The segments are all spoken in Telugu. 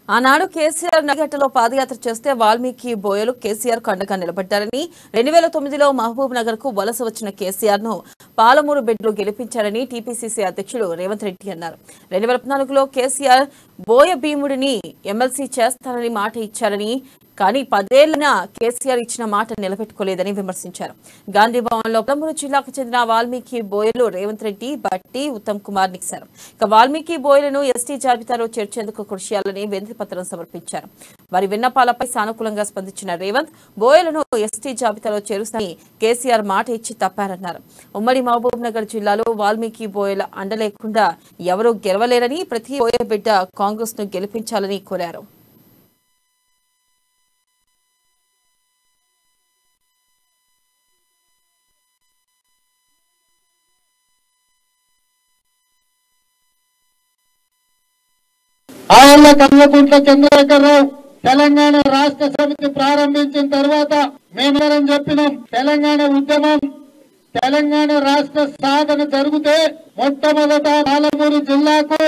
ఆనాడు కేసీఆర్ నగర్లో పాదయాత్ర చేస్తే వాల్మీకి బోయలు కేసీఆర్ కండగా నిలబడ్డారని 2009లో మహబూబ్ నగర్ కు వలస వచ్చిన కేసీఆర్ ను పాలమూరు బెడ్లో గెలిపించారని టీపీసీసీ అధ్యక్షుడు రేవంత్ రెడ్డి అన్నారు. 2014లో కేసీఆర్ బోయ భీముడిని ఎమ్మెల్సీ చేస్తారని మాట ఇచ్చారని కానీ 10 ఏళ్లైనా కేసీఆర్ ఇచ్చిన మాట నిలబెట్టుకోలేదని విమర్శించారు. గాంధీ భవన్లో పాలమూరు జిల్లాకు చెందిన వాల్మీకి బోయలు రేవంత్ రెడ్డి, బట్టి, ఉత్తమ్ కుమార్ నిలిచారు. ఇక వాల్మీకి బోయలను ఎస్టీ జాబితాలో చేర్చేందుకు కృషి చేయాలని వినతి పత్రం సమర్పించారు. వారి విన్నపాలపై సానుకూలంగా స్పందించిన రేవంత్ బోయలను ఎస్టీ జాబితాలో చేరుస్తారని కేసీఆర్ మాట ఇచ్చి తప్పారన్నారు. ఉమ్మడి మహబూబ్ నగర్ జిల్లాలో వాల్మీకి బోయల అండ లేకుండా ఎవరూ గెలవలేరని ప్రతి బోయ బిడ్డ కాంగ్రెస్ ను గెలిపించాలని కోరారు. ఆళ్ల కల్వకుంట్ల చంద్రశేఖరరావు తెలంగాణ రాష్ట్ర సమితి ప్రారంభించిన తర్వాత మేమేమని చెప్పినాం, తెలంగాణ ఉద్యమం తెలంగాణ రాష్ట్ర సాధన జరిగితే మొట్టమొదట పాలమూరు జిల్లాకు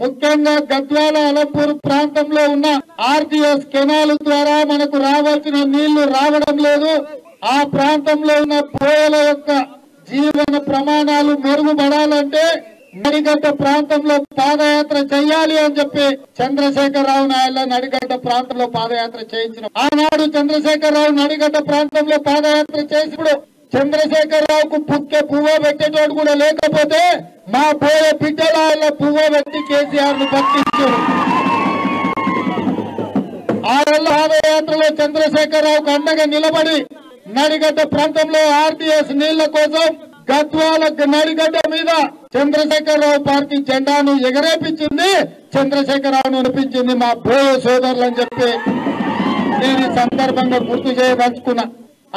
ముఖ్యంగా గద్వాల అలంపూర్ ప్రాంతంలో ఉన్న ఆర్టీఎస్ కెనాల్ ద్వారా మనకు రావాల్సిన నీళ్లు రావడం లేదు. ఆ ప్రాంతంలో ఉన్న బోయల యొక్క జీవన ప్రమాణాలు మెరుగుపడాలంటే నడిగడ్డ ప్రాంతంలో పాదయాత్ర చేయాలి అని చెప్పి చంద్రశేఖరరావు నాయుడు నడిగడ్డ ప్రాంతంలో పాదయాత్ర చేయించిన ఆనాడు చంద్రశేఖరరావు నడిగడ్డ ప్రాంతంలో పాదయాత్ర చేసినప్పుడు చంద్రశేఖరరావుకు పుక్కే పువ్వ పెట్టేటోడు కూడా లేకపోతే మా బోయ బిడ్డల పువ్వ పెట్టి కేసీఆర్ ను పట్టించారు. ఆ పాదయాత్రలో చంద్రశేఖరరావుకు అండగా నిలబడి నడిగడ్డ ప్రాంతంలో ఆర్టీఎస్ నీళ్ల కోసం గద్వాల నడిగడ్డ మీద చంద్రశేఖరరావు పార్టీ జెండాను ఎగరేపించింది, చంద్రశేఖరరావును నడిపించింది మా బోయ సోదరులు అని చెప్పి నేను ఈ సందర్భంగా గుర్తు చేయదలుచుకున్నా.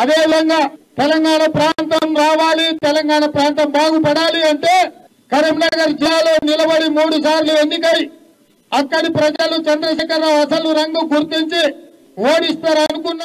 అదేవిధంగా తెలంగాణ ప్రాంతం రావాలి, తెలంగాణ ప్రాంతం బాగుపడాలి అంటే కరీంనగర్ జిల్లాలో నిలబడి 3 సార్లు ఎన్నికై అక్కడి ప్రజలు చంద్రశేఖరరావు అసలు రంగు గుర్తించి ఓడిస్తారు అనుకున్న